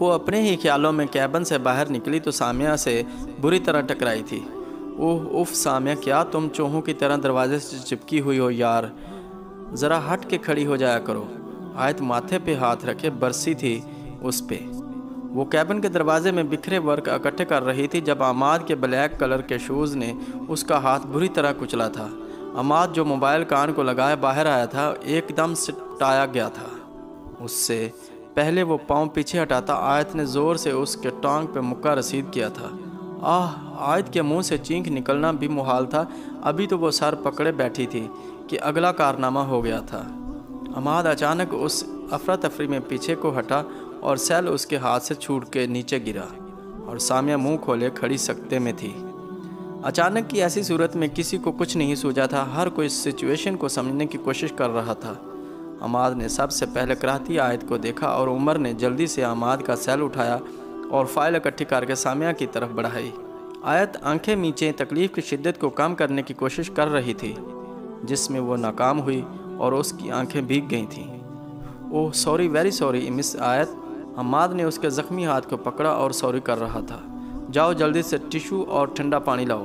وہ اپنے ہی خیالوں میں کیبن سے باہر نکلی تو سامیہ سے بری طرح ٹکرائی تھی۔ اوہ اف سامیہ، کیا تم چوہوں کی طرح دروازے سے چپکی ہوئی ہو یار، ذرا ہٹ کے کھڑی ہو جایا کرو۔ آیت ماتھے پہ ہاتھ رکھے برسی تھی اس پہ۔ وہ کیبن کے دروازے میں بکھرے ورق اکٹھے کر رہی تھی جب عماد کے بلیک کلر کے شوز نے اس کا ہاتھ بری طرح کچلا تھا۔ عماد جو موبائل کان کو لگائے باہر آیا تھا ایک دم سٹایا گیا تھا۔ اس سے پہلے وہ پاؤں پیچھے ہٹاتا آیت نے زور سے اس کے ٹانگ پہ مکہ رسید کیا تھا۔ آیت کے منہ سے چینخ نکلنا بھی محال تھا، ابھی تو وہ سر پکڑے بیٹھی تھی کہ اگلا کارنامہ ہو گیا تھا۔ عماد اچانک اس افراتفری میں پیچھے کو ہٹا اور سیل اس کے ہاتھ سے چھوٹ کے نیچے گرا اور سامیہ منہ کھولے کھڑی سکتے میں تھی۔ اچانک کی ایسی صورت میں کسی کو کچھ نہیں سوجا تھا، ہر کوئی سچویشن کو سمجھنے کی کوشش کر رہا تھا۔ عماد نے سب سے پہلے کراہتی آیت کو دیکھا اور عمر نے جلدی سے عماد کا سیل اٹھایا اور فائل اکٹھی کر کے سامیہ کی طرف بڑھائی۔ آیت آنکھیں میچے تکلیف کی شدت کو کم کرنے کی کوشش کر رہی تھی، جس میں وہ ناکام ہوئی اور اس کی آنکھیں بھیگ گئی تھیں۔ اوہ سوری، ویری سوری مس آیت۔ عماد نے اس کے زخمی ہاتھ کو پکڑا اور سوری کر رہا تھا۔ جاؤ جلدی سے ٹیشو اور ٹھنڈا پانی لاؤ۔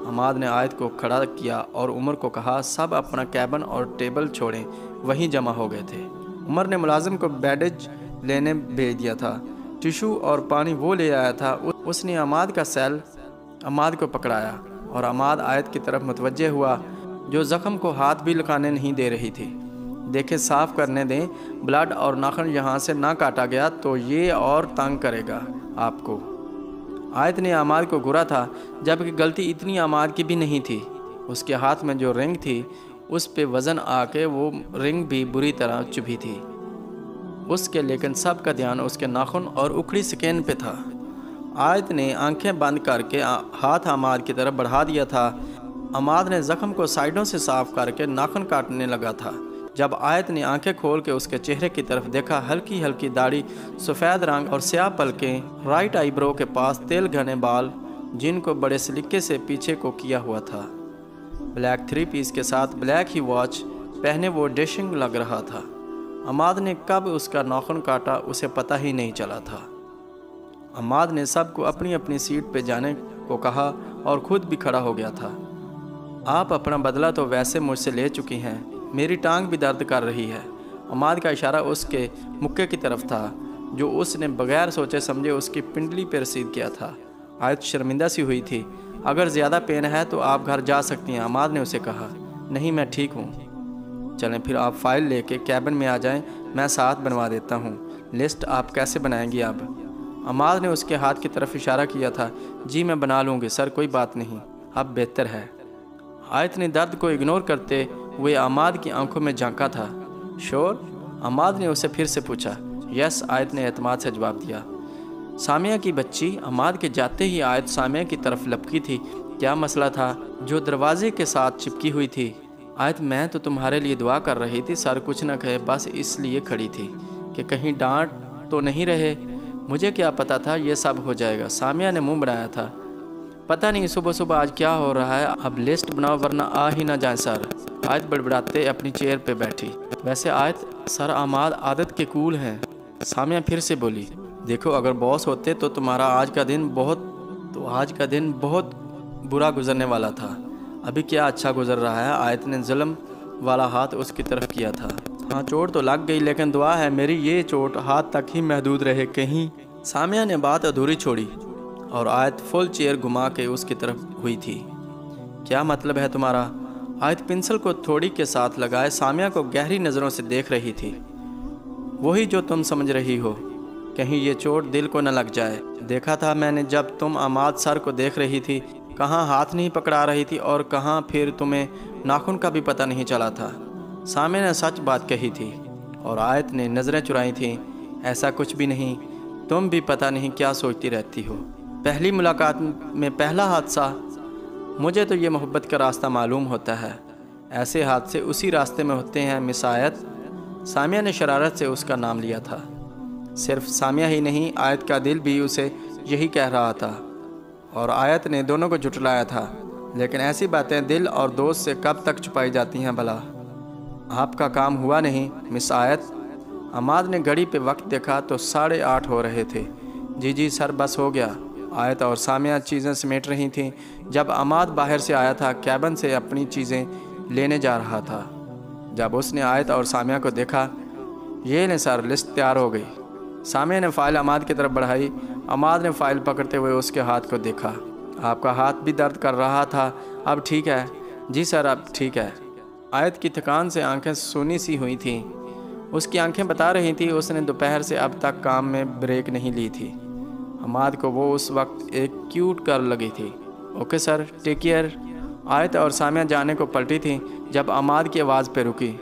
عماد نے آیت کو کھڑا کیا اور عمر کو کہا سب اپنا کیبن اور ٹیبل چھوڑیں، وہیں جمع ہو گئے تھے۔ عمر نے ملازم کو بیڈج لینے بھیج دیا تھا، ٹیشو اور پانی وہ لے آیا تھا۔ اس نے عماد کا سیل عماد کو پکڑایا اور عماد آیت کی طرف متوجہ ہوا جو زخم کو ہاتھ بھی لگانے نہیں دے رہی تھی۔ دیکھیں صاف کرنے دیں، بلڈ اور ناخن یہاں سے نہ کاٹا گیا تو یہ اور تنگ کرے گا آپ کو۔ آیت نے عماد کو گھورا تھا، جبکہ غلطی اتنی عماد کی بھی نہیں تھی۔ اس کے ہاتھ میں جو رنگ تھی اس پہ وزن آ کے وہ رنگ بھی بری طرح چبھی تھی اس کے، لیکن سب کا دھیان اس کے ناخن اور اکھڑی سکین پہ تھا۔ آیت نے آنکھیں بند کر کے ہاتھ عماد کی طرف بڑھا دیا تھا۔ عماد نے زخم کو سائیڈوں سے صاف کر کے ناخن کاٹنے لگا تھا۔ جب آیت نے آنکھیں کھول کے اس کے چہرے کی طرف دیکھا، ہلکی ہلکی داڑھی، سفید رنگ اور سیاہ پلکیں، رائٹ آئی برو کے پاس تیل گھنے بال جن کو بڑے سلیقے سے پیچھے کو کیا ہوا تھا، بلیک 3 پیس کے ساتھ بلیک ہی واچ پہنے وہ ڈیشنگ لگ رہا تھا۔ عماد نے کب اس کا ناخن کاٹا اسے پتہ ہی نہیں چلا تھا۔ عماد نے سب کو اپنی اپنی سیٹ پہ جانے کو کہا اور خود بھی کھڑا ہو گیا تھا۔ آپ اپنا بدلہ تو ویسے مجھ سے لے چکی ہیں، میری ٹانگ بھی درد کر رہی ہے۔ عماد کا اشارہ اس کے مکے کی طرف تھا جو اس نے بغیر سوچے سمجھے اس کی پنڈلی پہ رسید کیا تھا۔ آیت شرمندہ سی ہوئی تھی۔ اگر زیادہ پین ہے تو آپ گھر جا سکتی ہیں، عماد نے اسے کہا۔ نہیں میں ٹھیک ہوں۔ چلیں پھر آپ فائل لے کے کیبن میں آ جائیں، میں ساتھ بنوا دیتا ہوں۔ لسٹ آپ کیسے بنائیں گی اب؟ عماد نے اس کے ہاتھ کی طرف اشارہ کیا تھا۔ جی میں بنا لوں گی سر، کوئی بات نہیں، اب بہتر ہے۔ آیت نے درد کو اگنور کرتے ہوئے عماد کی آنکھوں میں جھانکا تھا۔ شور؟ عماد نے اسے پھر سے پوچھا۔ یس، آیت نے اعتماد سے جواب دیا۔ سامیہ کی بچی؟ عماد کے جاتے ہی آیت سامیہ کی طرف لپکی تھی۔ کیا مسئلہ تھا جو دروازے کے ساتھ چپکی ہوئی تھی؟ آیت میں تو تمہارے لیے دعا کر رہی تھی، سر کچھ نہ کہے، بس اس لیے کھڑی تھی کہ کہیں ڈانٹ تو نہیں رہے، مجھے کیا پتا تھا یہ سب ہو جائے گا۔ سامیہ نے منہ بنایا تھا۔ پتہ نہیں صبح صبح آج کیا ہو رہا ہے، اب لسٹ بناؤ ورنہ آ ہی نہ جائیں سر۔ آیت بڑبڑاتے اپنی چیئر پہ بیٹھی۔ ویسے آیت سر عماد عادت کے کول ہیں۔ سامیہ پھر سے بولی۔ دیکھو اگر باس ہوتے تو تمہارا آج کا دن بہت برا گزرنے والا تھا۔ ابھی کیا اچھا گزر رہا ہے؟ آیت نے ظلم والا ہاتھ اس کی طرف کیا تھا۔ ہاں چوٹ تو لگ گئی، لیکن دعا ہے میری یہ چوٹ ہاتھ تک ہی محدود رہے کہیں۔ سامیہ نے بات ادھوری چھوڑی اور آیت فل چیئر گھما کے اس کی طرف ہوئی تھی۔ کیا مطلب ہے تمہارا؟ آیت پنسل کو تھوڑی کے ساتھ لگائے سامیہ کو گہری نظروں سے دیکھ رہی تھی۔ وہی جو تم سمجھ رہی ہو، کہیں یہ چوٹ دل کو نہ لگ جائے۔ دیکھا تھا میں نے جب تم عماد سر کو دیکھ رہی تھی، کہاں ہاتھ نہیں پکڑا رہی تھی اور کہاں پھر تمہیں ناخن کا بھی پتہ نہیں چلا تھا۔ سامیہ نے سچ بات کہی تھی اور آیت نے نظریں چرائی تھیں۔ ایسا کچھ بھی نہیں، تم بھی پتہ نہیں کیا سوچتی رہتی ہو۔ پہلی ملاقات میں پہلا حادثہ، مجھے تو یہ محبت کا راستہ معلوم ہوتا ہے، ایسے حادثے اسی راستے میں ہوتے ہیں مس آیت۔ سامیہ نے شرارت سے اس کا نام لیا تھا۔ صرف سامیہ ہی نہیں، آیت کا دل بھی اسے یہی کہہ رہا تھا اور آیت نے دونوں کو جھٹلایا تھا۔ لیکن ایسی باتیں دل اور دوست سے کب تک چھپائی جاتی ہیں بھلا؟ آپ کا کام ہوا نہیں مس آیت، عماد نے گھڑی پہ وقت دیکھا تو 8:30 ہو رہے تھے۔ جی سر، بس ہو گیا۔ آیت اور سامیہ چیزیں سمیٹ رہی تھیں جب عماد باہر سے آیا تھا، کیبن سے اپنی چیزیں لینے جا رہا تھا۔ جب اس نے آیت اور سامیہ کو دیکھا، یہ لیں سر، لسٹ تیار ہو گئی۔ سامیہ نے فائل عماد کی طرف بڑھائی۔ عماد نے فائل پکڑتے ہوئے اس کے ہاتھ کو دیکھا۔ آپ کا ہاتھ بھی درد کر رہا تھا، اب ٹھیک ہے؟ جی سر، اب ٹھیک ہے۔ آیت کی تھکان سے آنکھیں سونی سی ہوئی تھیں۔ اس کی آنکھیں بتا رہی تھیں اس نے دوپہر سے اب تک کام میں بریک نہیں لی تھی۔ عماد کو وہ اس وقت ایک کیوٹ گرل لگی تھی۔ Okay sir, take care. آیت اور سامیہ جانے کو پلٹی تھیں جب عماد کی آواز پہ رکی۔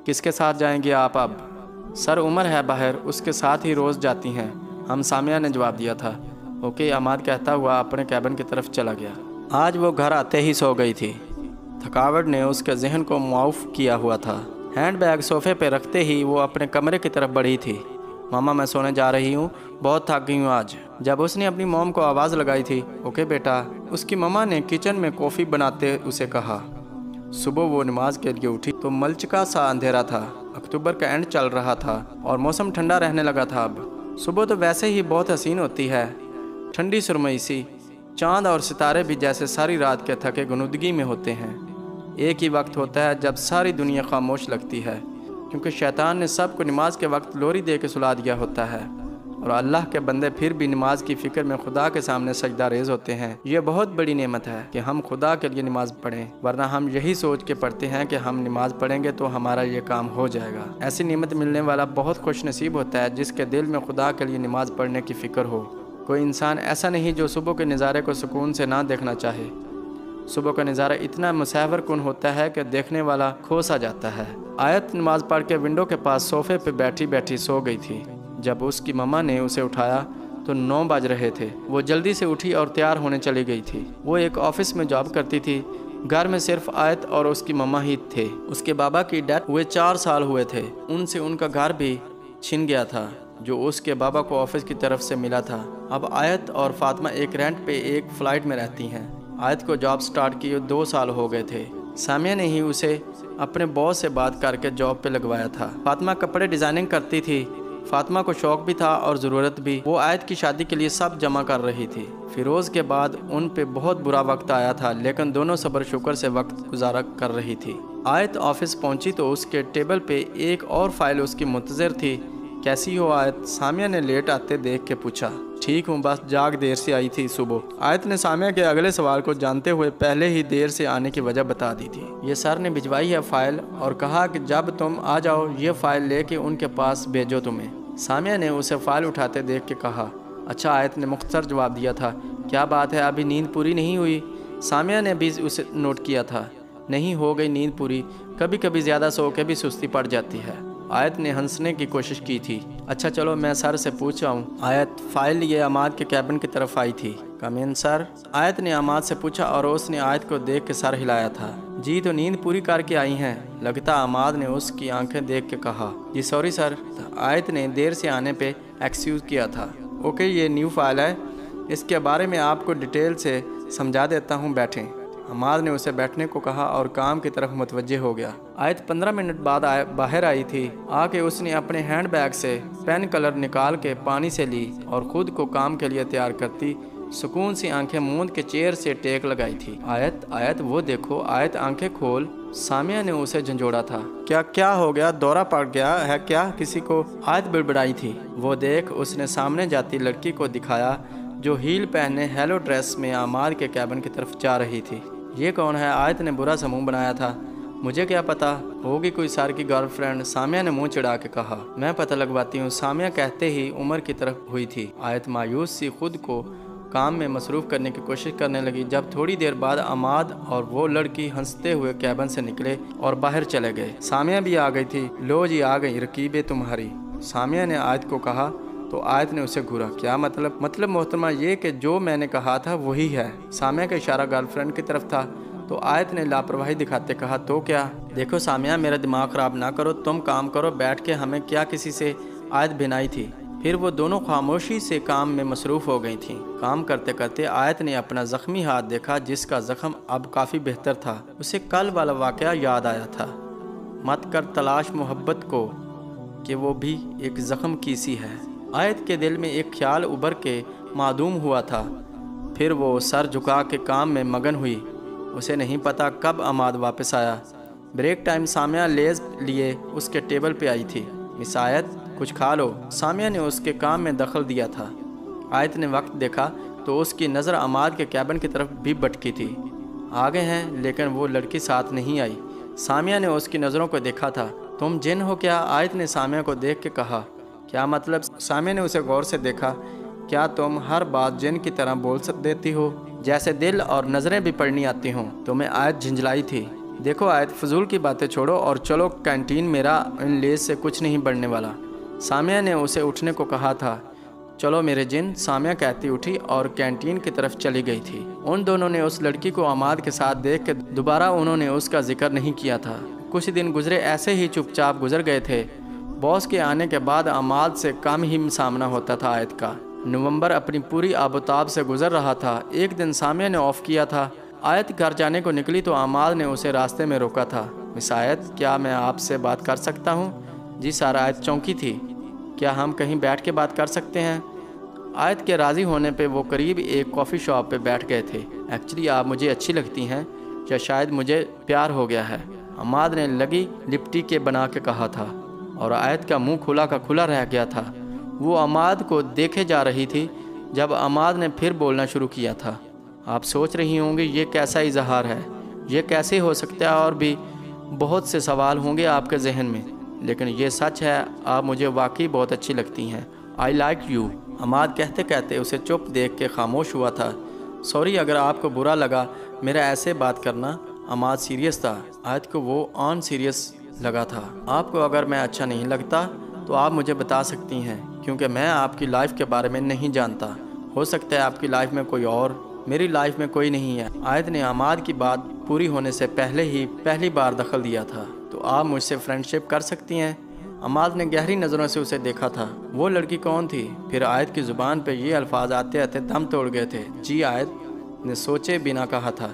کس کے ساتھ جائیں گے آپ اب؟ سر، عمر ہے باہر، اس کے ساتھ ہی روز جاتی ہیں ہم، سامیہ نے جواب دیا تھا۔ اوکے، عماد کہتا ہوا اپنے کیبن کی طرف چلا گیا۔ آج وہ گھر آتے ہی سو گئی تھی۔ تھکاوٹ نے اس کے ذہن کو معاف کیا ہوا تھا۔ ہینڈ بیگ صوفے پہ رکھتے ہی وہ اپنے کمرے کی طرف بڑھی تھی۔ ماما، میں سونے جا رہی ہوں، بہت تھک گئی ہوں آج۔ جب اس نے اپنی موم کو آواز لگائی تھی، اوکے بیٹا، اس کی ماما نے کچن میں کافی بناتے اسے کہا۔ صبح وہ نماز کے لیے اٹھی تو ملچکا سا اندھیرا تھا۔ اکتوبر کا اینڈ چل رہا تھا اور موسم ٹھنڈا رہنے لگا تھا۔ اب صبح تو ویسے ہی بہت حسین ہوتی ہے، ٹھنڈی سرمئی سی۔ چاند اور ستارے بھی جیسے ساری رات کے تھکے غنودگی میں ہوتے ہیں۔ ایک ہی وقت ہوتا ہے جب ساری دنیا خاموش لگتی ہے، کیونکہ شیطان نے سب کو نماز کے وقت لوری دے کے سلا دیا ہوتا ہے، اور اللہ کے بندے پھر بھی نماز کی فکر میں خدا کے سامنے سجدہ ریز ہوتے ہیں۔ یہ بہت بڑی نعمت ہے کہ ہم خدا کے لیے نماز پڑھیں، ورنہ ہم یہی سوچ کے پڑھتے ہیں کہ ہم نماز پڑھیں گے تو ہمارا یہ کام ہو جائے گا۔ ایسی نعمت ملنے والا بہت خوش نصیب ہوتا ہے جس کے دل میں خدا کے لیے نماز پڑھنے کی فکر ہو۔ کوئی انسان ایسا نہیں جو صبح کے نظارے کو سکون سے نہ دیکھنا چاہے۔ صبح کا نظارہ اتنا مسحور کن ہوتا ہے کہ دیکھنے والا کھو سا جاتا ہے۔ آیت نماز پڑھ کے ونڈو کے پاس صوفے پہ بیٹھی بیٹھی سو گئی تھی۔ جب اس کی ماما نے اسے اٹھایا تو 9 بج رہے تھے۔ وہ جلدی سے اٹھی اور تیار ہونے چلی گئی تھی۔ وہ ایک آفس میں جاب کرتی تھی۔ گھر میں صرف آیت اور اس کی ماما ہی تھے۔ اس کے بابا کی ڈیتھ ہوئے 4 سال ہوئے تھے۔ ان سے ان کا گھر بھی چھن گیا تھا جو اس کے بابا کو آفس کی طرف سے ملا تھا۔ اب آیت اور فاطمہ ایک رینٹ پہ ایک فلائٹ میں رہتی ہیں۔ آیت کو جاب سٹارٹ کیے 2 سال ہو گئے تھے۔ سامیہ نے ہی اسے اپنے باس سے بات کر کے جاب پہ لگوایا تھا۔ فاطمہ کپڑے ڈیزائننگ کرتی تھی۔ فاطمہ کو شوق بھی تھا اور ضرورت بھی۔ وہ آیت کی شادی کے لیے سب جمع کر رہی تھی۔ فیروز کے بعد ان پہ بہت برا وقت آیا تھا، لیکن دونوں صبر شکر سے وقت گزارا کر رہی تھی۔ آیت آفس پہنچی تو اس کے ٹیبل پہ ایک اور فائل اس کی منتظر تھی۔ کیسی ہو آیت؟ سامیہ نے لیٹ آتے دیکھ کے پوچھا۔ ٹھیک ہوں، بس جاگ دیر سے آئی تھی صبح۔ آیت نے سامیہ کے اگلے سوال کو جانتے ہوئے پہلے ہی دیر سے آنے کی وجہ بتا دی تھی۔ یہ سر نے بھجوائی ہے فائل اور کہا کہ جب تم آ جاؤ یہ فائل لے کے ان کے پاس بھیجو تمہیں۔ سامیہ نے اسے فائل اٹھاتے دیکھ کے کہا۔ اچھا، آیت نے مختصر جواب دیا تھا۔ کیا بات ہے، ابھی نیند پوری نہیں ہوئی؟ سامیہ نے بھی اسے نوٹ کیا تھا۔ نہیں، ہو گئی نیند پوری، کبھی کبھی زیادہ سو کے بھی سستی پڑ جاتی ہے۔ آیت نے ہنسنے کی کوشش کی تھی۔ اچھا چلو میں سر سے پوچھ آؤں۔ آیت فائل لیے عماد کے کیبن کی طرف آئی تھی۔ کم ان سر؟ آیت نے عماد سے پوچھا اور اس نے آیت کو دیکھ کے سر ہلایا تھا۔ جی، تو نیند پوری کر کے آئی ہیں لگتا، عماد نے اس کی آنکھیں دیکھ کے کہا۔ جی سوری سر، آیت نے دیر سے آنے پہ ایکسکیوز کیا تھا۔ اوکے، یہ نیو فائل ہے، اس کے بارے میں آپ کو ڈیٹیل سے سمجھا دیتا ہوں، بیٹھیں۔ عماد نے اسے بیٹھنے کو کہا اور کام کی طرف متوجہ ہو گیا۔ آیت 15 منٹ بعد باہر آئی تھی۔ آ کے اس نے اپنے ہینڈ بیگ سے پین کلر نکال کے پانی سے لی اور خود کو کام کے لیے تیار کرتی سکون سی آنکھیں موند کے چیئر سے ٹیک لگائی تھی۔ آیت وہ دیکھو۔ آیت آنکھیں کھول۔ سامیہ نے اسے جھنجھوڑا تھا۔ کیا ہو گیا؟ دورہ پڑ گیا ہے کیا کسی کو؟ آیت بڑبڑائی تھی۔ وہ دیکھ اس نے سامنے جاتی لڑکی کو دکھایا جو ہیل پہنے ہیلو ڈریس میں عماد کے کیبن کی طرف جا رہی تھی۔ یہ کون ہے؟ آیت نے برا سا منہ بنایا تھا۔ مجھے کیا پتا، ہوگی کوئی سر کی گرل فرینڈ، سامیہ نے منہ چڑھا کے کہا۔ میں پتہ لگواتی ہوں، سامیہ کہتے ہی عمر کی طرف ہوئی تھی۔ آیت مایوس سی خود کو کام میں مصروف کرنے کی کوشش کرنے لگی۔ جب تھوڑی دیر بعد عماد اور وہ لڑکی ہنستے ہوئے کیبن سے نکلے اور باہر چلے گئے۔ سامیہ بھی آ گئی تھی۔ لو جی، آ گئی رقیب تمہاری، سامیہ نے آیت کو کہا تو آیت نے اسے گھورا۔ کیا مطلب محترمہ یہ کہ جو میں نے کہا تھا وہی ہے۔ سامیہ کا اشارہ گرل فرینڈ کی طرف تھا تو آیت نے لاپرواہی دکھاتے کہا تو کیا؟ دیکھو سامیہ، میرا دماغ خراب نہ کرو، تم کام کرو بیٹھ کے، ہمیں کیا کسی سے؟ آیت بھنائی تھی۔ پھر وہ دونوں خاموشی سے کام میں مصروف ہو گئی تھیں۔ کام کرتے کرتے آیت نے اپنا زخمی ہاتھ دیکھا جس کا زخم اب کافی بہتر تھا۔ اسے کل والا واقعہ یاد آیا تھا۔ مت کر تلاش محبت کو، کہ وہ بھی ایک زخم کی سی ہے۔ آیت کے دل میں ایک خیال ابھر کے معدوم ہوا تھا۔ پھر وہ سر جھکا کے کام میں مگن ہوئی۔ اسے نہیں پتا کب عماد واپس آیا۔ بریک ٹائم سامعہ لیز لیے اس کے ٹیبل پہ آئی تھی۔ مس آیت کچھ کھا لو، سامعہ نے اس کے کام میں دخل دیا تھا۔ آیت نے وقت دیکھا تو اس کی نظر عماد کے کیبن کی طرف بھی بٹکی تھی۔ آگے ہیں لیکن وہ لڑکی ساتھ نہیں آئی۔ سامعہ نے اس کی نظروں کو دیکھا تھا۔ تم جن ہو کیا؟ آیت نے سامعہ کو دیکھ کے کہا۔ کیا مطلب؟ سامعہ نے اسے غور سے دیکھا۔ کیا تم ہر بات جن کی طرح بول دیتی ہو، جیسے دل اور نظریں بھی پڑھنی آتی ہوں؟ تمہیں آیت جھنجھلائی تھی۔ دیکھو آیت، فضول کی باتیں چھوڑو اور چلو کینٹین، میرا ان لیز سے کچھ نہیں بڑھنے والا۔ سامعہ نے اسے اٹھنے کو کہا تھا۔ چلو میرے جن، سامعہ کہتی اٹھی اور کینٹین کی طرف چلی گئی تھی۔ ان دونوں نے اس لڑکی کو عماد کے ساتھ دیکھ کے دوبارہ انہوں نے اس کا ذکر نہیں کیا تھا۔ کچھ دن گزرے ایسے ہی چپ چاپ گزر گئے تھے۔ باس کے آنے کے بعد عماد سے کم ہی سامنا ہوتا تھا آیت کا۔ نومبر اپنی پوری آب و تاب سے گزر رہا تھا۔ ایک دن سامعہ نے آف کیا تھا۔ آیت گھر جانے کو نکلی تو عماد نے اسے راستے میں روکا تھا۔ مس آیت، کیا میں آپ سے بات کر سکتا ہوں؟ جی سر، آیت چونکی تھی۔ کیا ہم کہیں بیٹھ کے بات کر سکتے ہیں؟ آیت کے راضی ہونے پہ وہ قریب ایک کافی شاپ پہ بیٹھ گئے تھے۔ ایکچولی آپ مجھے اچھی لگتی ہیں، یا شاید مجھے پیار ہو گیا ہے، عماد نے لگی لپٹی کے بنا کے کہا تھا، اور آیت کا منہ کھلا کا کھلا رہ گیا تھا۔ وہ عماد کو دیکھے جا رہی تھی جب عماد نے پھر بولنا شروع کیا تھا۔ آپ سوچ رہی ہوں گی یہ کیسا اظہار ہے، یہ کیسے ہو سکتا ہے، اور بھی بہت سے سوال ہوں گے آپ کے ذہن میں، لیکن یہ سچ ہے، آپ مجھے واقعی بہت اچھی لگتی ہیں۔ I like you. عماد کہتے کہتے اسے چپ دیکھ کے خاموش ہوا تھا۔ سوری اگر آپ کو برا لگا میرا ایسے بات کرنا۔ عماد سیریس تھا۔ آیت کو وہ آن سیریس لگا تھا۔ آپ کو اگر میں اچھا نہیں لگتا تو آپ مجھے بتا سکتی ہیں، کیونکہ میں آپ کی لائف کے بارے میں نہیں جانتا۔ ہو سکتا ہے آپ کی لائف میں کوئی اور، میری لائف میں کوئی نہیں ہے۔ آیت نے عماد کی بات پوری ہونے سے پہلے ہی پہلی بار دخل دیا تھا۔ تو آپ مجھ سے فرینڈ شپ کر سکتی ہیں؟ عماد نے گہری نظروں سے اسے دیکھا تھا۔ وہ لڑکی کون تھی؟ پھر آیت کی زبان پہ یہ الفاظ آتے آتے دم توڑ گئے تھے۔ جی، آیت نے سوچے بنا کہا تھا،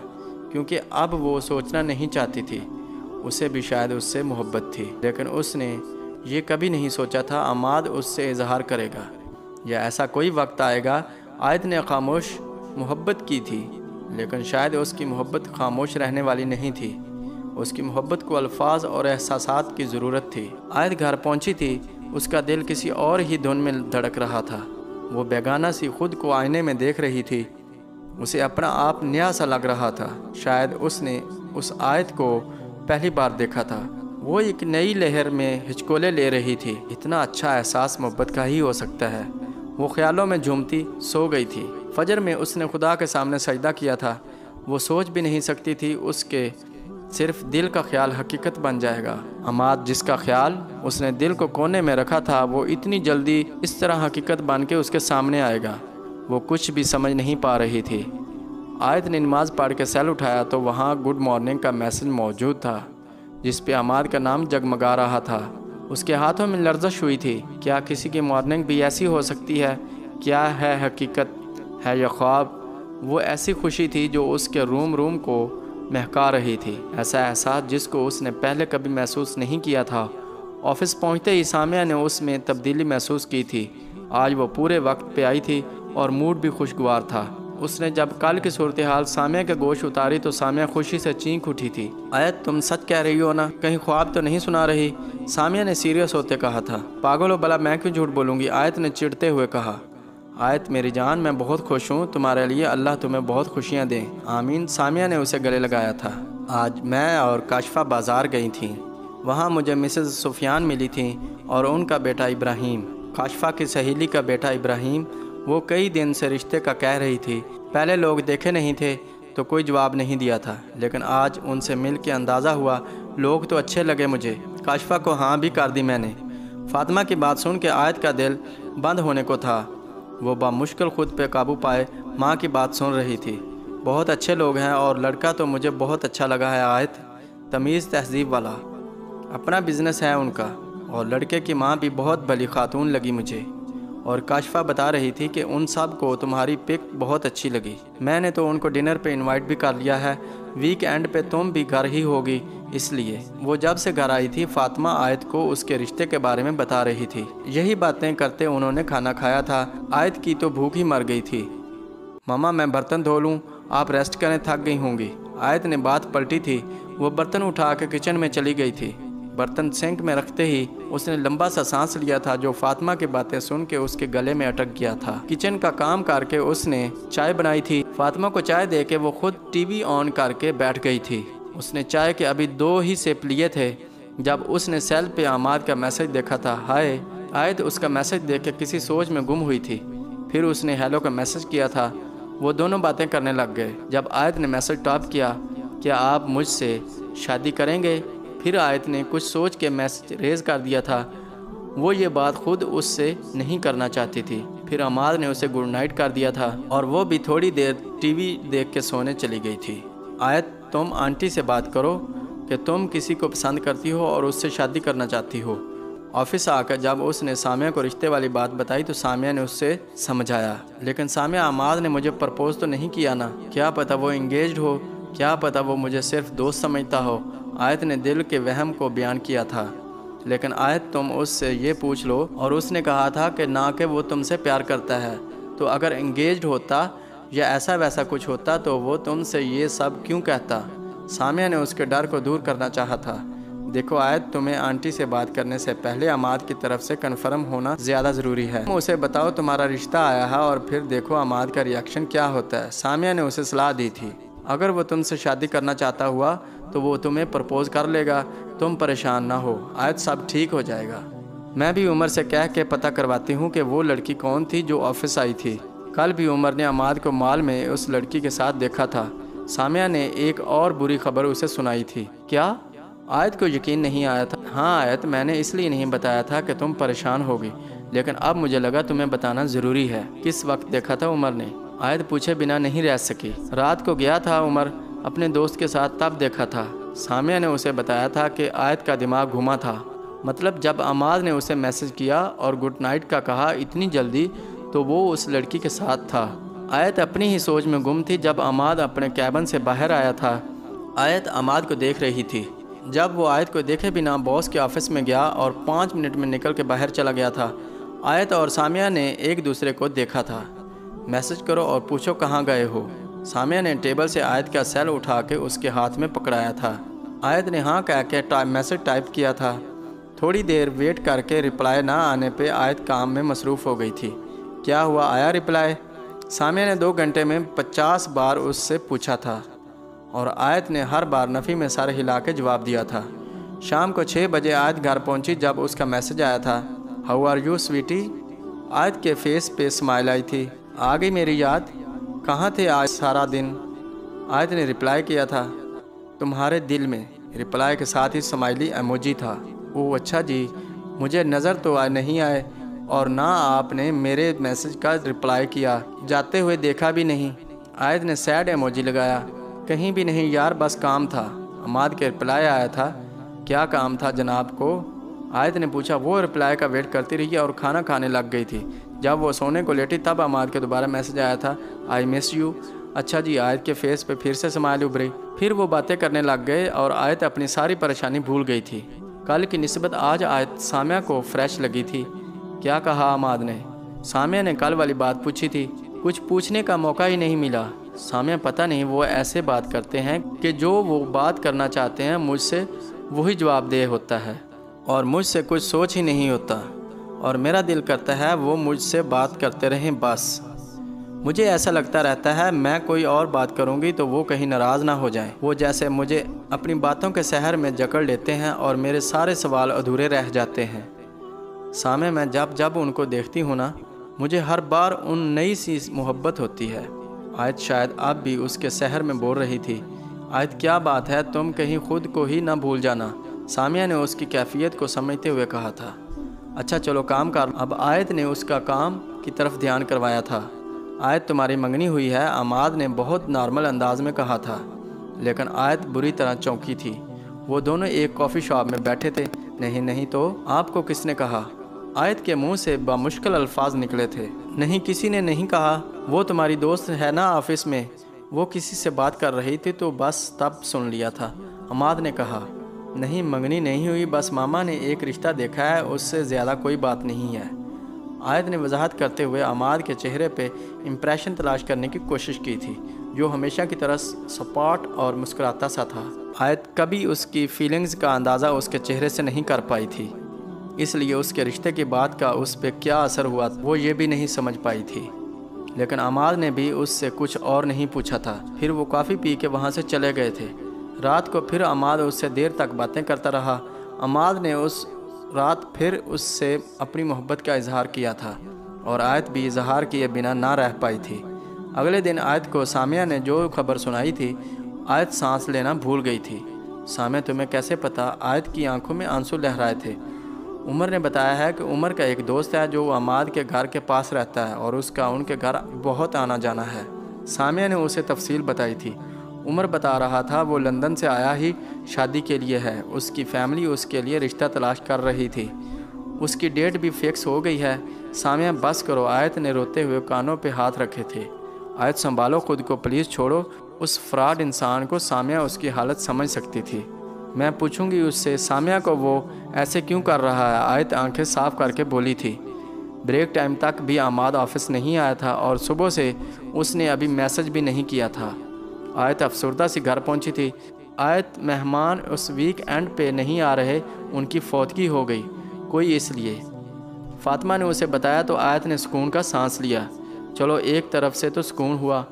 کیونکہ اب وہ سوچنا نہیں چاہتی تھی۔ اسے بھی شاید اس سے محبت تھی، لیکن اس نے یہ کبھی نہیں سوچا تھا عماد اس سے اظہار کرے گا، یا ایسا کوئی وقت آئے گا۔ آیت نے خاموش محبت کی تھی، لیکن شاید اس کی محبت خاموش رہنے والی نہیں تھی۔ اس کی محبت کو الفاظ اور احساسات کی ضرورت تھی۔ آیت گھر پہنچی تھی، اس کا دل کسی اور ہی دھن میں دھڑک رہا تھا۔ وہ بیگانہ سی خود کو آئینے میں دیکھ رہی تھی۔ اسے اپنا آپ نیا سا لگ رہا تھا، شاید اس نے اس آیت کو پہلی بار دیکھا تھا۔ وہ ایک نئی لہر میں ہچکولے لے رہی تھی۔ اتنا اچھا احساس محبت کا ہی ہو سکتا ہے۔ وہ خیالوں میں جھومتی سو گئی تھی۔ فجر میں اس نے خدا کے سامنے سجدہ کیا تھا۔ وہ سوچ بھی نہیں سکتی تھی اس کے صرف دل کا خیال حقیقت بن جائے گا۔ عماد، جس کا خیال اس نے دل کو کونے میں رکھا تھا، وہ اتنی جلدی اس طرح حقیقت بن کے اس کے سامنے آئے گا۔ وہ کچھ بھی سمجھ نہیں پا رہی تھی۔ آیت نے نماز پڑھ کے سیل اٹھایا تو وہاں گڈ مارننگ کا میسج موجود تھا، جس پہ عماد کا نام جگمگا رہا تھا۔ اس کے ہاتھوں میں لرزش ہوئی تھی۔ کیا کسی کی مارننگ بھی ایسی ہو سکتی ہے؟ کیا ہے حقیقت، ہے یا خواب؟ وہ ایسی خوشی تھی جو اس کے روم کو مہکا رہی تھی، ایسا احساس جس کو اس نے پہلے کبھی محسوس نہیں کیا تھا۔ آفس پہنچتے ہی سامعہ نے اس میں تبدیلی محسوس کی تھی۔ آج وہ پورے وقت پہ آئی تھی اور موڈ بھی خوشگوار تھا۔ اس نے جب کل کی صورتحال سامعہ کے گوش اتاری تو سامعہ خوشی سے چینک اٹھی تھی۔ آیت، تم سچ کہہ رہی ہو نا؟ کہیں خواب تو نہیں سنا رہی؟ سامعہ نے سیریس ہوتے کہا تھا۔ پاگل ہو بلا، میں کیوں جھوٹ بولوں گی؟ آیت نے چڑھتے ہوئے کہا۔ آیت میری جان، میں بہت خوش ہوں، تمہارے لیے اللہ تمہیں بہت خوشیاں دیں۔ آمین۔ سامعہ نے اسے گلے لگایا تھا۔ آج میں اور کاشفہ بازار گئی تھیں۔ وہاں مجھے مسز سفیان ملی تھیں اور ان کا بیٹا ابراہیم، کاشفہ کی سہیلی کا بیٹا ابراہیم۔ وہ کئی دن سے رشتے کا کہہ رہی تھی۔ پہلے لوگ دیکھے نہیں تھے تو کوئی جواب نہیں دیا تھا، لیکن آج ان سے مل کے اندازہ ہوا لوگ تو اچھے لگے مجھے۔ کاشفہ کو ہاں بھی کر دی میں نے۔ فاطمہ کی بات سن کے آیت کا دل بند ہونے کو تھا۔ وہ بمشکل خود پہ قابو پائے ماں کی بات سن رہی تھی۔ بہت اچھے لوگ ہیں اور لڑکا تو مجھے بہت اچھا لگا ہے آیت، تمیز تہذیب والا، اپنا بزنس ہے ان کا، اور لڑکے کی ماں بھی بہت بھلی خاتون لگی مجھے۔ اور کاشفہ بتا رہی تھی کہ ان سب کو تمہاری پک بہت اچھی لگی۔ میں نے تو ان کو ڈنر پہ انوائٹ بھی کر لیا ہے، ویک اینڈ پہ تم بھی گھر ہی ہوگی اس لیے وہ جب سے گھر آئی تھی فاطمہ آیت کو اس کے رشتے کے بارے میں بتا رہی تھی۔ یہی باتیں کرتے انہوں نے کھانا کھایا تھا۔ آیت کی تو بھوک ہی مر گئی تھی۔ ماما میں برتن دھو لوں، آپ ریسٹ کریں، تھک گئی ہوں گی۔ آیت نے بات پلٹی تھی۔ وہ برتن اٹھا کے کچن میں چلی گئی تھی۔ برتن سنک میں رکھتے ہی اس نے لمبا سا سانس لیا تھا جو فاطمہ کی باتیں سن کے اس کے گلے میں اٹک گیا تھا۔ کچن کا کام کر کے اس نے چائے بنائی تھی۔ فاطمہ کو چائے دے کے وہ خود ٹی وی آن کر کے بیٹھ گئی تھی۔ اس نے چائے کے ابھی 2 ہی سپ لیے تھے جب اس نے سیل پہ عماد کا میسج دیکھا تھا۔ ہائے! آیت اس کا میسج دیکھ کے کسی سوچ میں گم ہوئی تھی۔ پھر اس نے ہیلو کا میسج کیا تھا۔ وہ دونوں باتیں کرنے لگ گئے۔ جب آیت نے میسج ٹاپ کیا، کیا آپ مجھ سے شادی کریں گے؟ پھر آیت نے کچھ سوچ کے میسج ریز کر دیا تھا۔ وہ یہ بات خود اس سے نہیں کرنا چاہتی تھی۔ پھر عماد نے اسے گڈ نائٹ کر دیا تھا اور وہ بھی تھوڑی دیر ٹی وی دیکھ کے سونے چلی گئی تھی۔ آیت تم آنٹی سے بات کرو کہ تم کسی کو پسند کرتی ہو اور اس سے شادی کرنا چاہتی ہو۔ آفس آ کر جب اس نے سامیہ کو رشتے والی بات بتائی تو سامیہ نے اس سے سمجھایا، لیکن سامیہ عماد نے مجھے پرپوز تو نہیں کیا نا، کیا پتہ وہ انگیجڈ ہو، کیا پتہ وہ مجھے صرف دوست سمجھتا ہو۔ آیت نے دل کے وہم کو بیان کیا تھا۔ لیکن آیت تم اس سے یہ پوچھ لو، اور اس نے کہا تھا کہ نہ کہ وہ تم سے پیار کرتا ہے، تو اگر انگیجڈ ہوتا یا ایسا ویسا کچھ ہوتا تو وہ تم سے یہ سب کیوں کہتا؟ سامیہ نے اس کے ڈر کو دور کرنا چاہا تھا۔ دیکھو آیت، تمہیں آنٹی سے بات کرنے سے پہلے عماد کی طرف سے کنفرم ہونا زیادہ ضروری ہے۔ تم اسے بتاؤ تمہارا رشتہ آیا ہے اور پھر دیکھو عماد کا ریاکشن کیا ہوتا ہے۔ سامیہ نے اسے صلاح دی تھی، اگر وہ تم سے شادی کرنا چاہتا ہوا تو وہ تمہیں پرپوز کر لے گا، تم پریشان نہ ہو آیت، سب ٹھیک ہو جائے گا۔ میں بھی عمر سے کہہ کے پتہ کرواتی ہوں کہ وہ لڑکی کون تھی جو آفس آئی تھی۔ کل بھی عمر نے عماد کو مال میں اس لڑکی کے ساتھ دیکھا تھا۔ سامیہ نے ایک اور بری خبر اسے سنائی تھی۔ کیا؟ آیت کو یقین نہیں آیا تھا۔ ہاں آیت، میں نے اس لیے نہیں بتایا تھا کہ تم پریشان ہوگی، لیکن اب مجھے لگا تمہیں بتانا ضروری ہے۔ کس وقت دیکھا تھا عمر نے؟ آیت پوچھے بنا نہیں رہ سکی۔ رات کو گیا تھا عمر اپنے دوست کے ساتھ، تب دیکھا تھا۔ سامیہ نے اسے بتایا تھا کہ آیت کا دماغ گھوما تھا۔ مطلب جب عماد نے اسے میسج کیا اور گڈ نائٹ کا کہا اتنی جلدی، تو وہ اس لڑکی کے ساتھ تھا۔ آیت اپنی ہی سوچ میں گم تھی جب عماد اپنے کیبن سے باہر آیا تھا۔ آیت عماد کو دیکھ رہی تھی۔ جب وہ آیت کو دیکھے بنا باس کے آفس میں گیا اور 5 منٹ میں نکل کے باہر چلا گیا تھا۔ آیت اور سامیہ نے ایک دوسرے کو دیکھا تھا۔ میسج کرو اور پوچھو کہاں گئے ہو۔ سامیہ نے ٹیبل سے آیت کا سیل اٹھا کے اس کے ہاتھ میں پکڑایا تھا۔ آیت نے ہاں کہہ کے میسج ٹائپ کیا تھا۔ تھوڑی دیر ویٹ کر کے رپلائی نہ آنے پہ آیت کام میں مصروف ہو گئی تھی۔ کیا ہوا، آیا رپلائی؟ سامیہ نے 2 گھنٹے میں 50 بار اس سے پوچھا تھا اور آیت نے ہر بار نفی میں سر ہلا کے جواب دیا تھا۔ شام کو 6 بجے آیت گھر پہنچی جب اس کا میسج آیا تھا، ہاؤ آر یو سویٹی؟ آیت کے فیس پہ اسمائل آئی تھی۔ آ گئی میری یاد؟ کہاں تھے آج سارا دن؟ آیت نے رپلائی کیا تھا، تمہارے دل میں۔ رپلائی کے ساتھ ہی سمائلی ایموجی تھا۔ اوہ اچھا جی، مجھے نظر تو نہیں آئے اور نہ آپ نے میرے میسج کا رپلائی کیا، جاتے ہوئے دیکھا بھی نہیں۔ آیت نے سیڈ ایموجی لگایا، کہیں بھی نہیں یار، بس کام تھا۔ عماد کے رپلائی آیا تھا، کیا کام تھا جناب کو؟ آیت نے پوچھا۔ وہ رپلائی کا ویٹ کرتی رہی اور کھانا کھانے لگ گئی تھی۔ جب وہ سونے کو لیٹی تب عماد کے دوبارہ میسج آیا تھا، آئی مس یو۔ اچھا جی، آیت کے فیس پہ پھر سے اسمائل ابھری۔ پھر وہ باتیں کرنے لگ گئے اور آیت اپنی ساری پریشانی بھول گئی تھی۔ کل کی نسبت آج آیت سامیہ کو فریش لگی تھی۔ کیا کہا عماد نے؟ سامیہ نے کل والی بات پوچھی تھی، کچھ پوچھنے کا موقع ہی نہیں ملا۔ سامیہ پتہ نہیں وہ ایسے بات کرتے ہیں کہ جو وہ بات کرنا چاہتے ہیں مجھ سے وہی جواب دہ ہوتا ہے اور مجھ سے کچھ سوچ ہی نہیں ہوتا، اور میرا دل کرتا ہے وہ مجھ سے بات کرتے رہیں بس۔ مجھے ایسا لگتا رہتا ہے میں کوئی اور بات کروں گی تو وہ کہیں ناراض نہ ہو جائیں۔ وہ جیسے مجھے اپنی باتوں کے سحر میں جکڑ لیتے ہیں اور میرے سارے سوال ادھورے رہ جاتے ہیں۔ سامع، میں جب ان کو دیکھتی ہوں نا، مجھے ہر بار ان نئی سی محبت ہوتی ہے۔ آیت شاید اب بھی اس کے سحر میں بول رہی تھی، آیت کیا بات ہے، تم کہیں خود کو ہی نہ بھول جانا۔ سامیہ نے اس کی کیفیت کو سمجھتے ہوئے کہا تھا، اچھا چلو کام کر۔ اب آیت نے اس کا کام کی طرف دھیان کروایا تھا۔ آیت تمہاری منگنی ہوئی ہے، عماد نے بہت نارمل انداز میں کہا تھا، لیکن آیت بری طرح چونکی تھی۔ وہ دونوں ایک کافی شاپ میں بیٹھے تھے۔ نہیں تو آپ کو کس نے کہا؟ آیت کے منہ سے بامشکل الفاظ نکلے تھے۔ نہیں، کسی نے نہیں کہا، وہ تمہاری دوست ہے نا آفس میں، وہ کسی سے بات کر رہی تھی تو بس تب سن لیا تھا۔ عماد نے کہا، نہیں منگنی نہیں ہوئی، بس ماما نے ایک رشتہ دیکھا ہے، اس سے زیادہ کوئی بات نہیں ہے۔ آیت نے وضاحت کرتے ہوئے عماد کے چہرے پہ امپریشن تلاش کرنے کی کوشش کی تھی، جو ہمیشہ کی طرح سپاٹ اور مسکراتا سا تھا۔ آیت کبھی اس کی فیلنگز کا اندازہ اس کے چہرے سے نہیں کر پائی تھی، اس لیے اس کے رشتے کی بات کا اس پہ کیا اثر ہوا وہ یہ بھی نہیں سمجھ پائی تھی۔ لیکن عماد نے بھی اس سے کچھ اور نہیں پوچھا تھا۔ پھر وہ کافی پی کے وہاں سے چلے گئے تھے۔ رات کو پھر عماد اس سے دیر تک باتیں کرتا رہا۔ عماد نے اس رات پھر اس سے اپنی محبت کا اظہار کیا تھا، اور آیت بھی اظہار کیے بنا نہ رہ پائی تھی۔ اگلے دن آیت کو سامیہ نے جو خبر سنائی تھی، آیت سانس لینا بھول گئی تھی۔ سامیہ تمہیں کیسے پتہ؟ آیت کی آنکھوں میں آنسو لہرائے تھے۔ عمر نے بتایا ہے کہ عمر کا ایک دوست ہے جو عماد کے گھر کے پاس رہتا ہے، اور اس کا ان کے گھر بہت آنا جانا ہے۔ سامیہ نے اسے تفصیل بتائی تھی۔ عمر بتا رہا تھا وہ لندن سے آیا ہی شادی کے لیے ہے، اس کی فیملی اس کے لیے رشتہ تلاش کر رہی تھی، اس کی ڈیٹ بھی فکس ہو گئی ہے۔ سامیہ بس کرو، آیت نے روتے ہوئے کانوں پہ ہاتھ رکھے تھے۔ آیت سنبھالو خود کو، پلیز چھوڑو اس فراڈ انسان کو۔ سامیہ اس کی حالت سمجھ سکتی تھی۔ میں پوچھوں گی اس سے سامیہ کو وہ ایسے کیوں کر رہا ہے، آیت آنکھیں صاف کر کے بولی تھی۔ بریک ٹائم تک بھی عماد آفس نہیں آیا تھا، اور صبح سے اس نے ابھی میسج بھی نہیں کیا تھا۔ آیت افسردہ سی گھر پہنچی تھی۔ آیت مہمان اس ویک اینڈ پہ نہیں آ رہے، ان کی فوتگی ہو گئی کوئی، اس لیے فاطمہ نے اسے بتایا تو آیت نے سکون کا سانس لیا۔ چلو ایک طرف سے تو سکون ہوا۔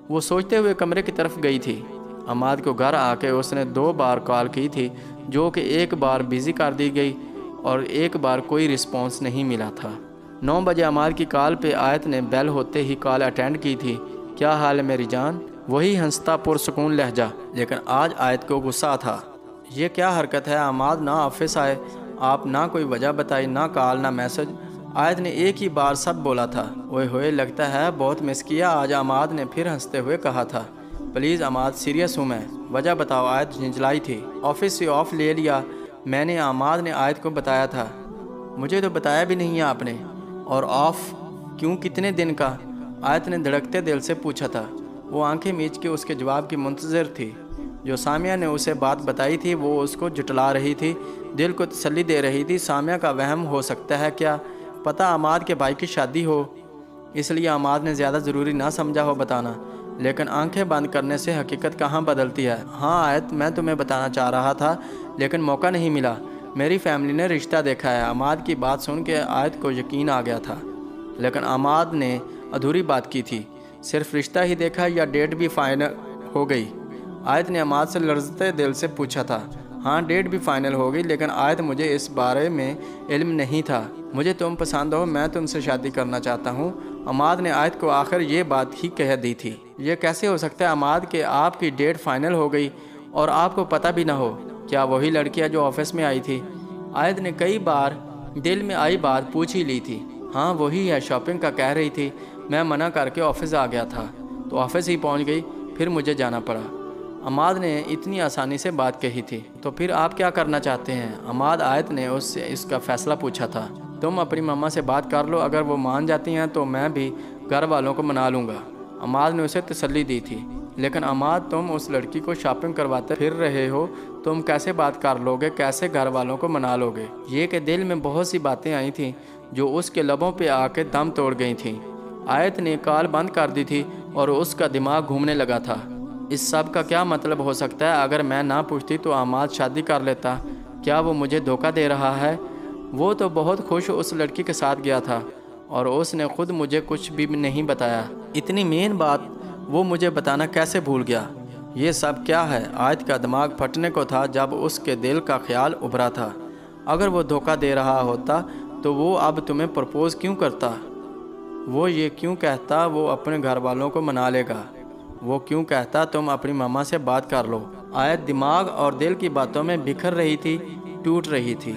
وہ سوچتے ہوئے کمرے کی طرف گئی تھی۔ عماد کو گھر آ کے اس نے 2 بار کال کی تھی، جو کہ ایک بار بیزی کر دی گئی اور ایک بار کوئی رسپانس نہیں ملا تھا۔ 9 بجے عماد کی کال پہ آیت نے بیل ہوتے ہی کال اٹینڈ کی تھی۔ کیا حال ہے میری جان؟ وہی ہنستا پرسکون لہجہ، لیکن آج آیت کو غصہ تھا۔ یہ کیا حرکت ہے؟ عماد نہ آفس آئے، آپ نہ کوئی وجہ بتائی، نہ کال نہ میسج۔ آیت نے ایک ہی بار سب بولا تھا۔ اوئے ہوئے، لگتا ہے بہت مس کیا آج، عماد نے پھر ہنستے ہوئے کہا تھا۔ پلیز عماد، سیریس ہوں میں، وجہ بتاؤ۔ آیت جھنجھلائی تھی۔ آفس سے آف لے لیا میں نے، عماد نے آیت کو بتایا تھا۔ مجھے تو بتایا بھی نہیں آپ نے۔ اور آف کیوں، کتنے دن کا؟ آیت نے دھڑکتے دل سے پوچھا تھا۔ وہ آنکھیں میچ کے اس کے جواب کی منتظر تھی۔ جو سامیہ نے اسے بات بتائی تھی وہ اس کو جھٹلا رہی تھی، دل کو تسلی دے رہی تھی۔ سامیہ کا وہم ہو سکتا ہے، کیا پتہ عماد کے بھائی کی شادی ہو، اس لیے عماد نے زیادہ ضروری نہ سمجھا ہو بتانا۔ لیکن آنکھیں بند کرنے سے حقیقت کہاں بدلتی ہے۔ ہاں آیت، میں تمہیں بتانا چاہ رہا تھا لیکن موقع نہیں ملا۔ میری فیملی نے رشتہ دیکھا ہے۔ عماد کی بات سن کے آیت کو یقین آ گیا تھا، لیکن عماد نے ادھوری بات کی تھی۔ صرف رشتہ ہی دیکھا یا ڈیٹ بھی فائنل ہو گئی؟ آیت نے عماد سے لرزتے دل سے پوچھا تھا۔ ہاں ڈیٹ بھی فائنل ہو گئی، لیکن آیت مجھے اس بارے میں علم نہیں تھا۔ مجھے تم پسند ہو، میں تم سے شادی کرنا چاہتا ہوں۔ عماد نے آیت کو آخر یہ بات ہی کہہ دی تھی۔ یہ کیسے ہو سکتا ہے عماد کہ آپ کی ڈیٹ فائنل ہو گئی اور آپ کو پتہ بھی نہ ہو؟ کیا وہی لڑکی ہے جو آفس میں آئی تھی؟ آیت نے کئی بار دل میں آئی بات پوچھ ہی لی تھی۔ ہاں وہی ہے، شاپنگ کا کہہ رہی تھی، میں منع کر کے آفس آ گیا تھا تو آفس ہی پہنچ گئی، پھر مجھے جانا پڑا۔ عماد نے اتنی آسانی سے بات کہی تھی۔ تو پھر آپ کیا کرنا چاہتے ہیں؟ عماد آیت نے اس سے اس کا فیصلہ پوچھا تھا۔ تم اپنی ماما سے بات کر لو، اگر وہ مان جاتی ہیں تو میں بھی گھر والوں کو منا لوں گا، عماد نے اسے تسلی دی تھی۔ لیکن عماد، تم اس لڑکی کو شاپنگ کرواتے پھر رہے ہو، تم کیسے بات کر لو گے، کیسے گھر والوں کو منا لو گے؟ یہ کہ دل میں بہت سی باتیں آئی تھیں جو اس کے لبوں پہ آ کے دم توڑ گئی تھیں۔ آیت نے کال بند کر دی تھی اور اس کا دماغ گھومنے لگا تھا۔ اس سب کا کیا مطلب ہو سکتا ہے؟ اگر میں نہ پوچھتی تو عماد شادی کر لیتا۔ کیا وہ مجھے دھوکہ دے رہا ہے؟ وہ تو بہت خوش اس لڑکی کے ساتھ گیا تھا اور اس نے خود مجھے کچھ بھی نہیں بتایا۔ اتنی مین بات وہ مجھے بتانا کیسے بھول گیا؟ یہ سب کیا ہے؟ آیت کا دماغ پھٹنے کو تھا جب اس کے دل کا خیال ابھرا تھا۔ اگر وہ دھوکہ دے رہا ہوتا تو وہ اب تمہیں پرپوز کیوں کرتا؟ وہ یہ کیوں کہتا وہ اپنے گھر والوں کو منا لے گا؟ وہ کیوں کہتا تم اپنی ماما سے بات کر لو؟ آیت دماغ اور دل کی باتوں میں بکھر رہی تھی، ٹوٹ رہی تھی۔